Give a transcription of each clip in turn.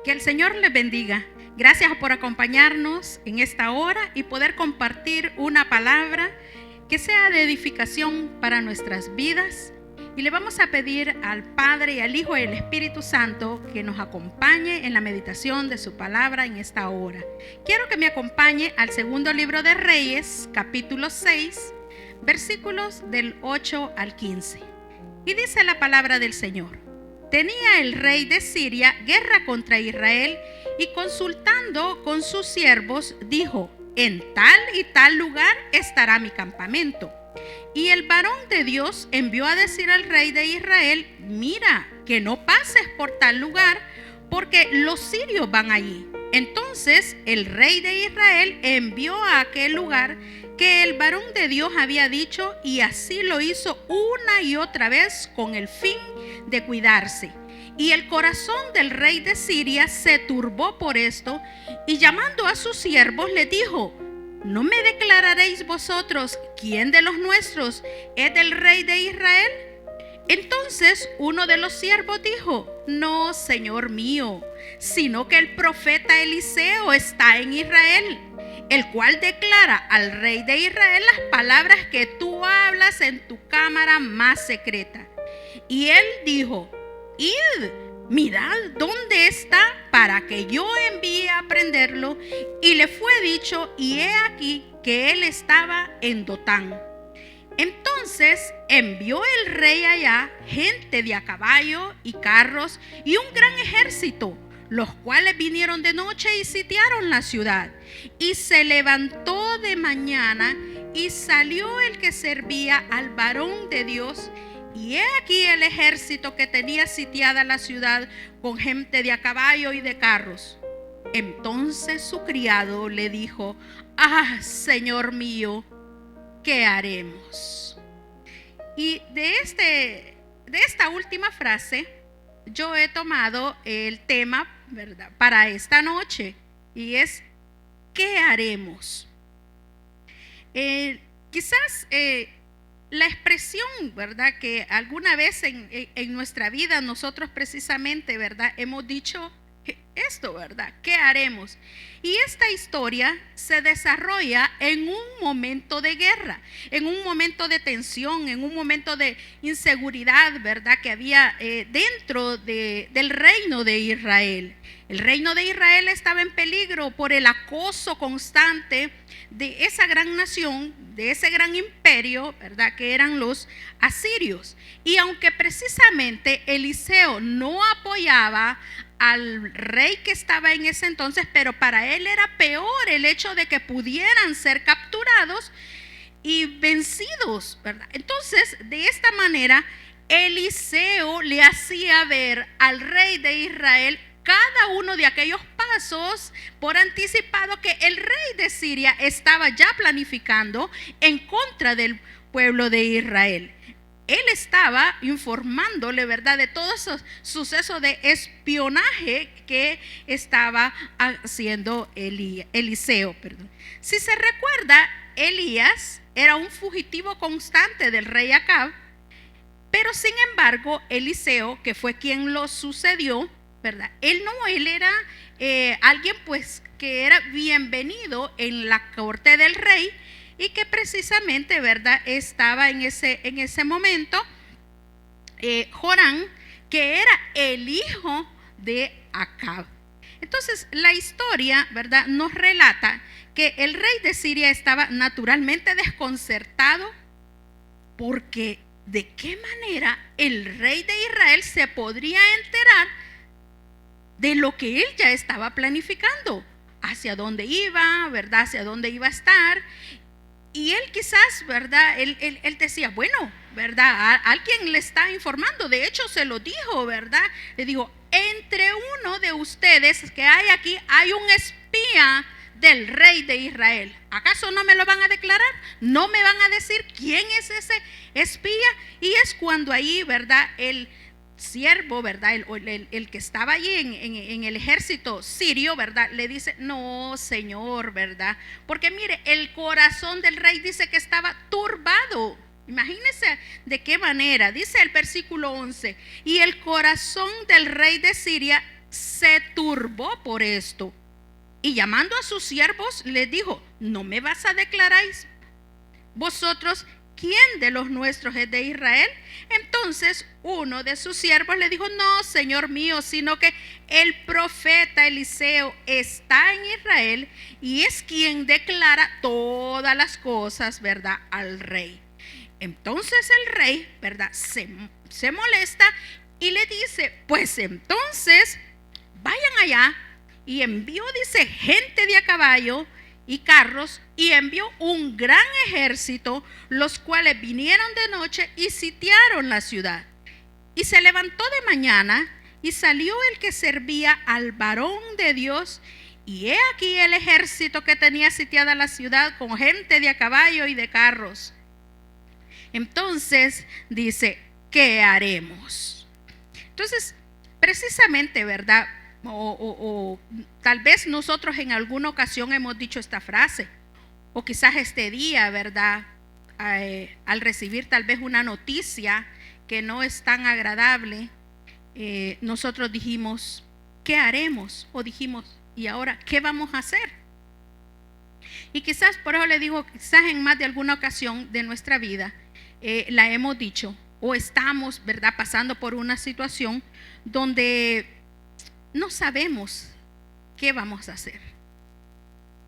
Que el Señor les bendiga. Gracias por acompañarnos en esta hora y poder compartir una palabra que sea de edificación para nuestras vidas. Y le vamos a pedir al Padre y al Hijo y al Espíritu Santo que nos acompañe en la meditación de su palabra en esta hora. Quiero que me acompañe al segundo libro de Reyes, capítulo 6, versículos del 8 al 15. Y dice la palabra del Señor: tenía el rey de Siria guerra contra Israel y consultando con sus siervos dijo: en tal y tal lugar estará mi campamento. Y el varón de Dios envió a decir al rey de Israel: mira, que no pases por tal lugar, porque los sirios van allí. Entonces el rey de Israel envió a aquel lugar que el varón de Dios había dicho, y así lo hizo una y otra vez con el fin de cuidarse. Y el corazón del rey de Siria se turbó por esto, y llamando a sus siervos le dijo: ¿no me declararéis vosotros quién de los nuestros es del rey de Israel? Entonces uno de los siervos dijo: no, señor mío, sino que el profeta Eliseo está en Israel, el cual declara al rey de Israel las palabras que tú hablas en tu cámara más secreta. Y él dijo: id, mirad dónde está, para que yo envíe a prenderlo. Y le fue dicho, y he aquí que él estaba en Dotán. Entonces envió el rey allá gente de a caballo y carros y un gran ejército, los cuales vinieron de noche y sitiaron la ciudad. Y se levantó de mañana y salió el que servía al varón de Dios. Y he aquí el ejército que tenía sitiada la ciudad con gente de a caballo y de carros. Entonces su criado le dijo: ah, señor mío, ¿qué haremos? Y de esta última frase yo he tomado el tema, ¿verdad?, para esta noche, y es: ¿qué haremos? Quizás la expresión, ¿verdad?, que alguna vez en nuestra vida nosotros precisamente, ¿verdad?, hemos dicho esto, ¿verdad? ¿Qué haremos? Y esta historia se desarrolla en un momento de guerra, en un momento de tensión, en un momento de inseguridad, ¿verdad?, que había dentro del reino de Israel. El reino de Israel estaba en peligro por el acoso constante de esa gran nación, de ese gran imperio, ¿verdad?, que eran los asirios. Y aunque precisamente Eliseo no apoyaba al rey que estaba en ese entonces, pero para él era peor el hecho de que pudieran ser capturados y vencidos, ¿verdad? Entonces, de esta manera, Eliseo le hacía ver al rey de Israel cada uno de aquellos pasos por anticipado que el rey de Siria estaba ya planificando en contra del pueblo de Israel. Él estaba informándole, ¿verdad?, de todos esos sucesos de espionaje que estaba haciendo Eliseo. Si se recuerda, Elías era un fugitivo constante del rey Acab, pero sin embargo Eliseo, que fue quien lo sucedió, ¿verdad?, él era alguien pues que era bienvenido en la corte del rey, y que precisamente, ¿verdad?, estaba en ese momento Joram, que era el hijo de Acab. Entonces la historia, ¿verdad?, nos relata que el rey de Siria estaba naturalmente desconcertado, porque ¿de qué manera el rey de Israel se podría enterar de lo que él ya estaba planificando? Hacia dónde iba, ¿verdad?, hacia dónde iba a estar. Y él quizás, ¿verdad?, él decía, bueno, ¿verdad?, alguien le está informando. De hecho se lo dijo, ¿verdad?, le dijo: entre uno de ustedes que hay aquí hay un espía del rey de Israel. ¿Acaso no me lo van a declarar? ¿No me van a decir quién es ese espía? Y es cuando ahí, ¿verdad?, el siervo, ¿verdad?, el que estaba allí en el ejército sirio, ¿verdad?, le dice: no, señor, ¿verdad?, porque mire, el corazón del rey dice que estaba turbado. Imagínense de qué manera. Dice el versículo 11: y el corazón del rey de Siria se turbó por esto y llamando a sus siervos les dijo: ¿no me vas a declarar vosotros quién de los nuestros es de Israel? Entonces uno de sus siervos le dijo: no, señor mío, sino que el profeta Eliseo está en Israel y es quien declara todas las cosas, ¿verdad?, al rey. Entonces el rey, ¿verdad?, se molesta y le dice: pues entonces vayan allá. Y envió, dice, gente de a caballo y carros, y envió un gran ejército, los cuales vinieron de noche y sitiaron la ciudad. Y se levantó de mañana y salió el que servía al varón de Dios, y he aquí el ejército que tenía sitiada la ciudad con gente de a caballo y de carros. Entonces dice: ¿qué haremos? Entonces, precisamente, ¿verdad?, o tal vez nosotros en alguna ocasión hemos dicho esta frase, o quizás este día, ¿verdad?, al recibir tal vez una noticia que no es tan agradable, nosotros dijimos: ¿qué haremos? O dijimos: ¿y ahora qué vamos a hacer? Y quizás, por eso le digo, quizás en más de alguna ocasión de nuestra vida la hemos dicho, o estamos, ¿verdad?, pasando por una situación donde no sabemos qué vamos a hacer,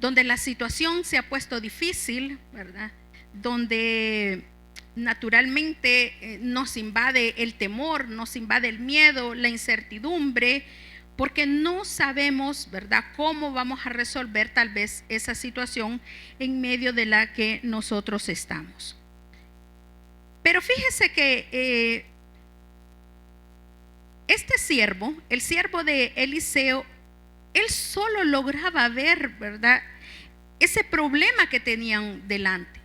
donde la situación se ha puesto difícil, ¿verdad?, donde naturalmente nos invade el temor, nos invade el miedo, la incertidumbre, porque no sabemos, ¿verdad?, cómo vamos a resolver tal vez esa situación en medio de la que nosotros estamos. Pero fíjese que este siervo, el siervo de Eliseo, él solo lograba ver, ¿verdad?, ese problema que tenían delante.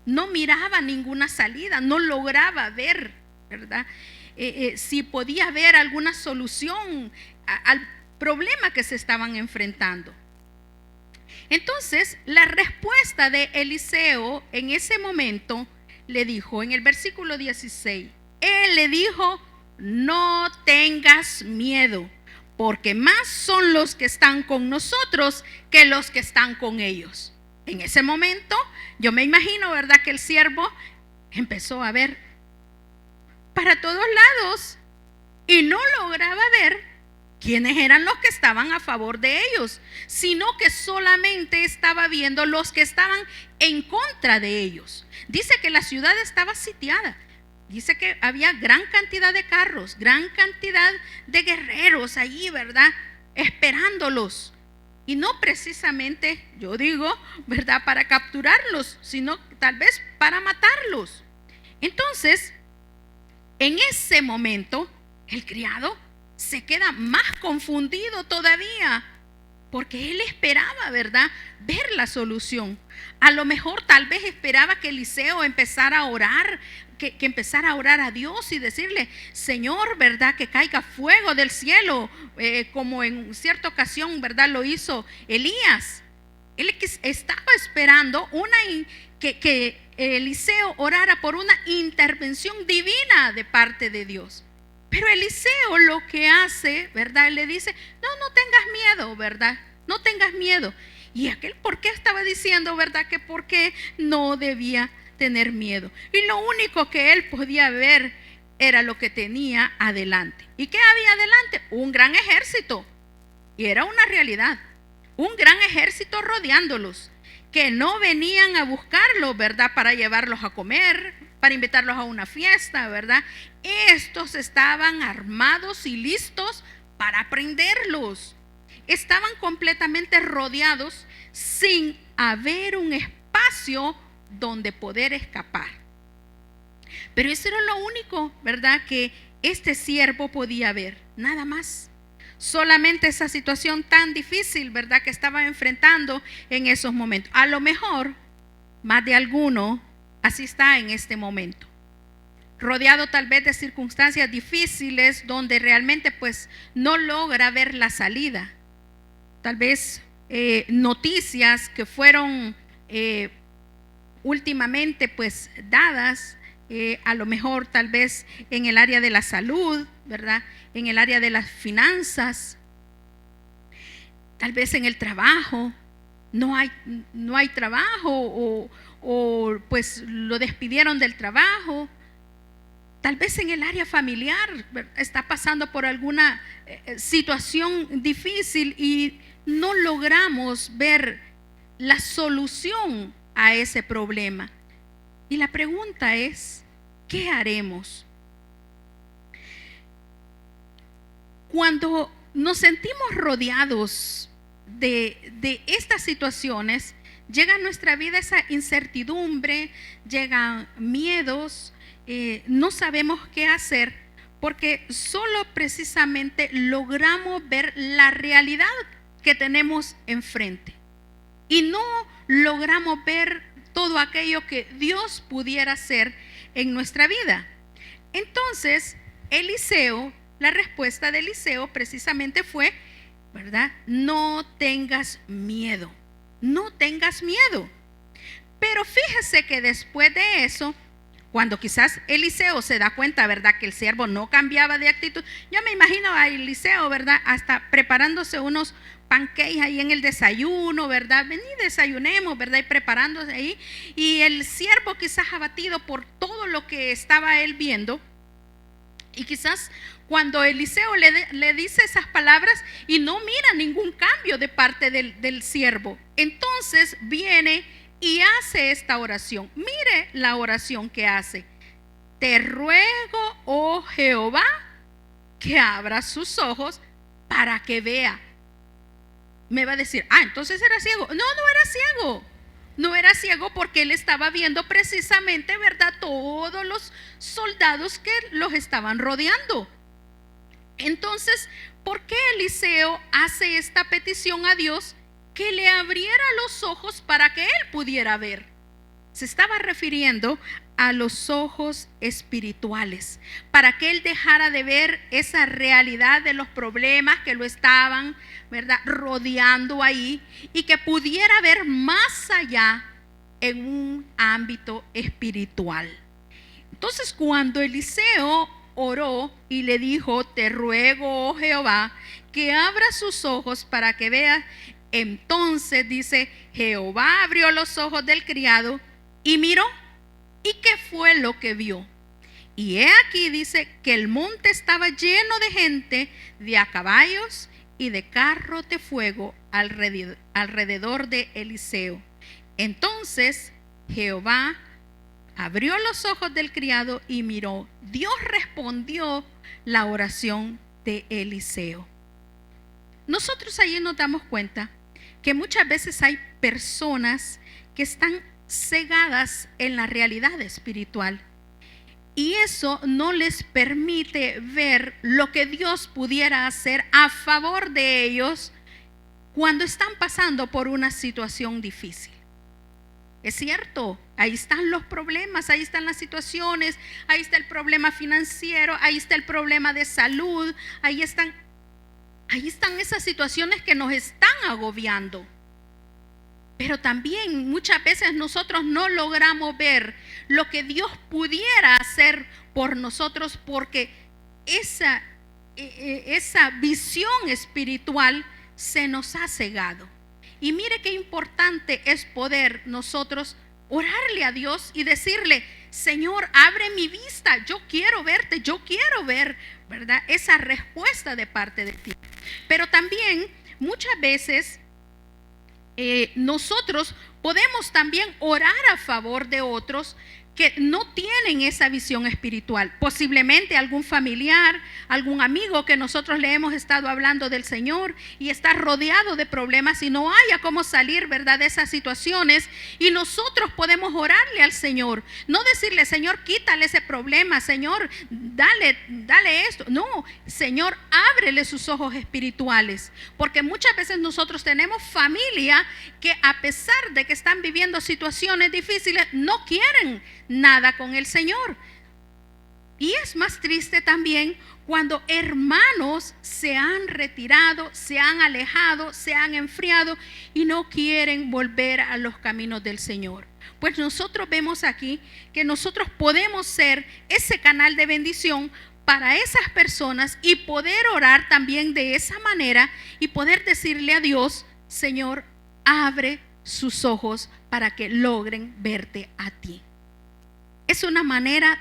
No miraba ninguna salida, no lograba ver, ¿verdad?, si podía haber alguna solución al problema que se estaban enfrentando. Entonces, la respuesta de Eliseo en ese momento le dijo, en el versículo 16, él le dijo: no tengas miedo, porque más son los que están con nosotros que los que están con ellos. En ese momento, yo me imagino, ¿verdad?, que el siervo empezó a ver para todos lados y no lograba ver quiénes eran los que estaban a favor de ellos, sino que solamente estaba viendo los que estaban en contra de ellos. Dice que la ciudad estaba sitiada. Dice que había gran cantidad de carros, gran cantidad de guerreros allí, ¿verdad?, esperándolos. Y no precisamente, yo digo, ¿verdad?, para capturarlos, sino tal vez para matarlos. Entonces, en ese momento, el criado se queda más confundido todavía, porque él esperaba, ¿verdad?, ver la solución. A lo mejor tal vez esperaba que Eliseo empezara a orar, que empezara a orar a Dios y decirle: Señor, ¿verdad?, que caiga fuego del cielo, como en cierta ocasión, ¿verdad?, lo hizo Elías. Él estaba esperando que Eliseo orara por una intervención divina de parte de Dios. Pero Eliseo lo que hace, ¿verdad?, le dice: no tengas miedo, ¿verdad?, no tengas miedo. Y aquel, ¿por qué estaba diciendo, verdad?, que por qué no debía tener miedo? Y lo único que él podía ver era lo que tenía adelante. ¿Y qué había adelante? Un gran ejército. Y era una realidad. Un gran ejército rodeándolos, que no venían a buscarlos, ¿verdad?, para llevarlos a comer, para invitarlos a una fiesta, ¿verdad? Estos estaban armados y listos para prenderlos. Estaban completamente rodeados sin haber un espacio donde poder escapar. Pero eso era lo único, ¿verdad?, que este siervo podía ver, nada más. Solamente esa situación tan difícil, ¿verdad?, que estaba enfrentando en esos momentos. A lo mejor más de alguno así está en este momento, rodeado tal vez de circunstancias difíciles donde realmente pues no logra ver la salida. Tal vez noticias que fueron últimamente pues dadas, a lo mejor tal vez en el área de la salud, ¿verdad?, en el área de las finanzas, Tal vez en el trabajo no hay trabajo o pues lo despidieron del trabajo. Tal vez en el área familiar está pasando por alguna situación difícil y no logramos ver la solución a ese problema. Y la pregunta es, ¿qué haremos? Cuando nos sentimos rodeados de estas situaciones, llega a nuestra vida esa incertidumbre, llegan miedos, no sabemos qué hacer, porque solo precisamente logramos ver la realidad que tenemos enfrente y no logramos ver todo aquello que Dios pudiera hacer en nuestra vida. Entonces, la respuesta de Eliseo precisamente fue, ¿verdad? No tengas miedo, no tengas miedo. Pero fíjese que después de eso, cuando quizás Eliseo se da cuenta, ¿verdad?, que el siervo no cambiaba de actitud. Yo me imagino a Eliseo, ¿verdad?, hasta preparándose unos pancakes ahí en el desayuno, ¿verdad? Vení, desayunemos, ¿verdad? Y preparándose ahí. Y el siervo quizás abatido por todo lo que estaba él viendo. Y quizás cuando Eliseo le dice esas palabras y no mira ningún cambio de parte del siervo, entonces viene y hace esta oración. Mire la oración que hace. Te ruego, oh Jehová, que abra sus ojos para que vea. Me va a decir, entonces era ciego. No era ciego. No era ciego porque él estaba viendo precisamente, ¿verdad?, todos los soldados que los estaban rodeando. Entonces, ¿por qué Eliseo hace esta petición a Dios? Que le abriera los ojos para que él pudiera ver. Se estaba refiriendo a los ojos espirituales, para que él dejara de ver esa realidad de los problemas que lo estaban, ¿verdad?, rodeando ahí, y que pudiera ver más allá en un ámbito espiritual. Entonces, cuando Eliseo oró y le dijo, te ruego, oh Jehová, que abra sus ojos para que vea, entonces dice, Jehová abrió los ojos del criado y miró. ¿Y qué fue lo que vio? Y he aquí, dice, que el monte estaba lleno de gente, de a caballos y de carros de fuego alrededor de Eliseo. Entonces Jehová abrió los ojos del criado y miró. Dios respondió la oración de Eliseo. Nosotros allí nos damos cuenta que muchas veces hay personas que están cegadas en la realidad espiritual y eso no les permite ver lo que Dios pudiera hacer a favor de ellos cuando están pasando por una situación difícil. Es cierto, ahí están los problemas, ahí están las situaciones, ahí está el problema financiero, ahí está el problema de salud, ahí están esas situaciones que nos están agobiando. Pero también muchas veces nosotros no logramos ver lo que Dios pudiera hacer por nosotros porque esa visión espiritual se nos ha cegado. Y mire qué importante es poder nosotros orarle a Dios y decirle, Señor, abre mi vista, yo quiero verte, yo quiero ver, ¿verdad?, esa respuesta de parte de ti. Pero también muchas veces nosotros podemos también orar a favor de otros que no tienen esa visión espiritual. Posiblemente algún familiar, algún amigo que nosotros le hemos estado hablando del Señor y está rodeado de problemas y no haya cómo salir, ¿verdad?, de esas situaciones, y nosotros podemos orarle al Señor, no decirle, Señor, quítale ese problema, Señor, dale esto. No, Señor, ábrele sus ojos espirituales, porque muchas veces nosotros tenemos familia que a pesar de que están viviendo situaciones difíciles, no quieren nada con el Señor. Y es más triste también cuando hermanos se han retirado, se han alejado, se han enfriado y no quieren volver a los caminos del Señor. Pues nosotros vemos aquí que nosotros podemos ser ese canal de bendición para esas personas y poder orar también de esa manera y poder decirle a Dios: Señor, abre sus ojos para que logren verte a ti. Es una manera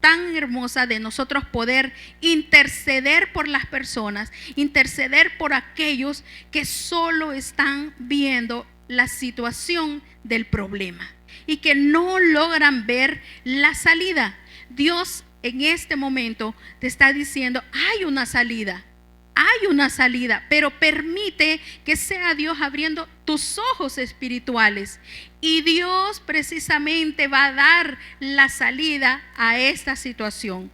tan hermosa de nosotros poder interceder por las personas, interceder por aquellos que solo están viendo la situación del problema y que no logran ver la salida. Dios en este momento te está diciendo: hay una salida, pero permite que sea Dios abriendo tus ojos espirituales, y Dios precisamente va a dar la salida a esta situación.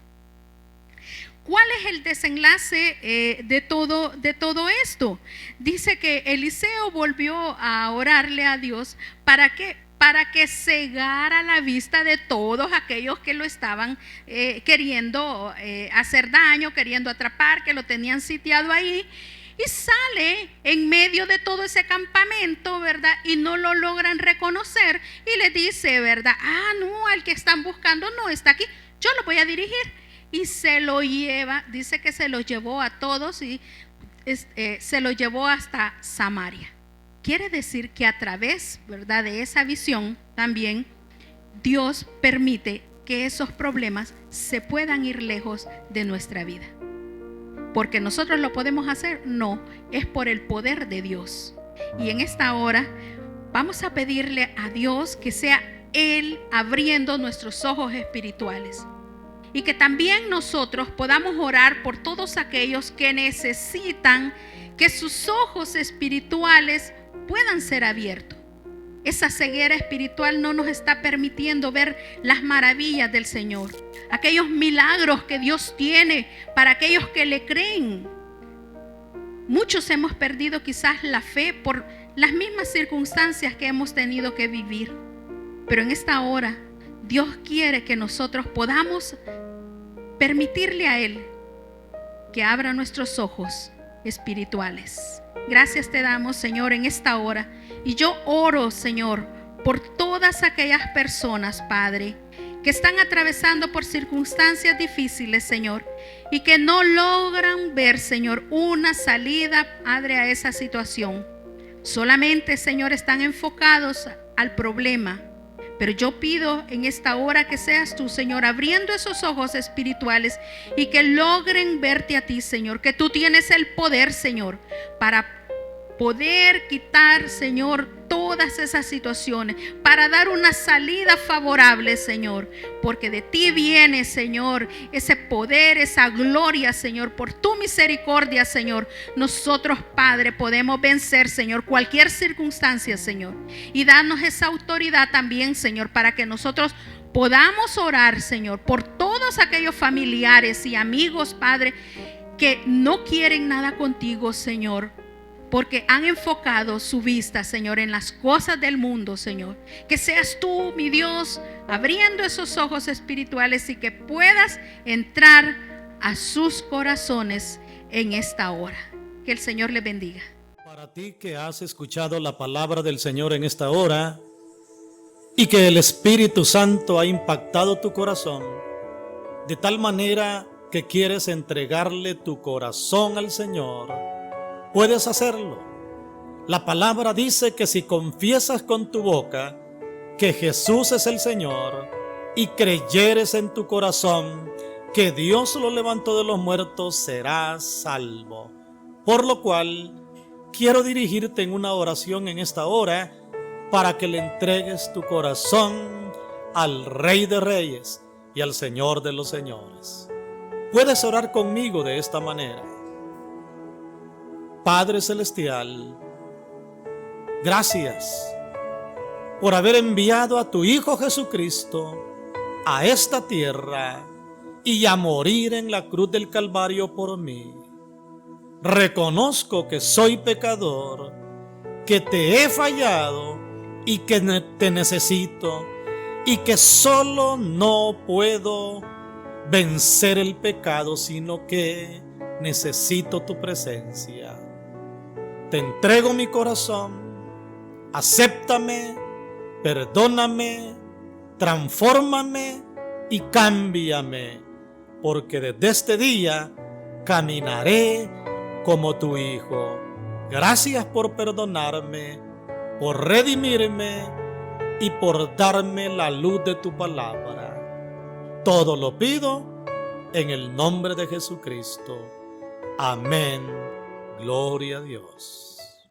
¿Cuál es el desenlace de todo esto? Dice que Eliseo volvió a orarle a Dios para que cegara la vista de todos aquellos que lo estaban queriendo hacer daño, queriendo atrapar, que lo tenían sitiado ahí. Y sale en medio de todo ese campamento, ¿verdad? Y no lo logran reconocer. Y le dice, ¿verdad? No, al que están buscando no está aquí, yo lo voy a dirigir. Y se lo lleva, dice que se los llevó a todos y se lo llevó hasta Samaria. Quiere decir que a través, ¿verdad?, de esa visión también Dios permite que esos problemas se puedan ir lejos de nuestra vida. ¿Porque nosotros lo podemos hacer? No, es por el poder de Dios. Y en esta hora vamos a pedirle a Dios que sea Él abriendo nuestros ojos espirituales. Y que también nosotros podamos orar por todos aquellos que necesitan que sus ojos espirituales puedan ser abiertos. Esa ceguera espiritual no nos está permitiendo ver las maravillas del Señor, aquellos milagros que Dios tiene para aquellos que le creen. Muchos hemos perdido quizás la fe por las mismas circunstancias que hemos tenido que vivir, pero en esta hora Dios quiere que nosotros podamos permitirle a Él que abra nuestros ojos espirituales. Gracias te damos, Señor, en esta hora. Y yo oro, Señor, por todas aquellas personas, Padre, que están atravesando por circunstancias difíciles, Señor, y que no logran ver, Señor, una salida, Padre, a esa situación. Solamente, Señor, están enfocados al problema. Pero yo pido en esta hora que seas tú, Señor, abriendo esos ojos espirituales y que logren verte a ti, Señor, que tú tienes el poder, Señor, para poder quitar, Señor, todas esas situaciones, para dar una salida favorable, Señor, porque de ti viene, Señor, ese poder, esa gloria, Señor. Por tu misericordia, Señor, nosotros, Padre, podemos vencer, Señor, cualquier circunstancia, Señor, y darnos esa autoridad también, Señor, para que nosotros podamos orar, Señor, por todos aquellos familiares y amigos, Padre, que no quieren nada contigo, Señor, porque han enfocado su vista, Señor, en las cosas del mundo, Señor. Que seas tú, mi Dios, abriendo esos ojos espirituales y que puedas entrar a sus corazones en esta hora. Que el Señor les bendiga. Para ti que has escuchado la palabra del Señor en esta hora y que el Espíritu Santo ha impactado tu corazón de tal manera que quieres entregarle tu corazón al Señor, puedes hacerlo. La palabra dice que si confiesas con tu boca que Jesús es el Señor y creyeres en tu corazón que Dios lo levantó de los muertos, serás salvo. Por lo cual, quiero dirigirte en una oración en esta hora para que le entregues tu corazón al Rey de Reyes y al Señor de los Señores. Puedes orar conmigo de esta manera. Padre Celestial, gracias por haber enviado a tu Hijo Jesucristo a esta tierra y a morir en la cruz del Calvario por mí. Reconozco que soy pecador, que te he fallado y que te necesito, y que solo no puedo vencer el pecado, sino que necesito tu presencia. Te entrego mi corazón, acéptame, perdóname, transfórmame y cámbiame porque desde este día caminaré como tu hijo. Gracias por perdonarme, por redimirme y por darme la luz de tu palabra. Todo lo pido en el nombre de Jesucristo. Amén. Gloria a Dios.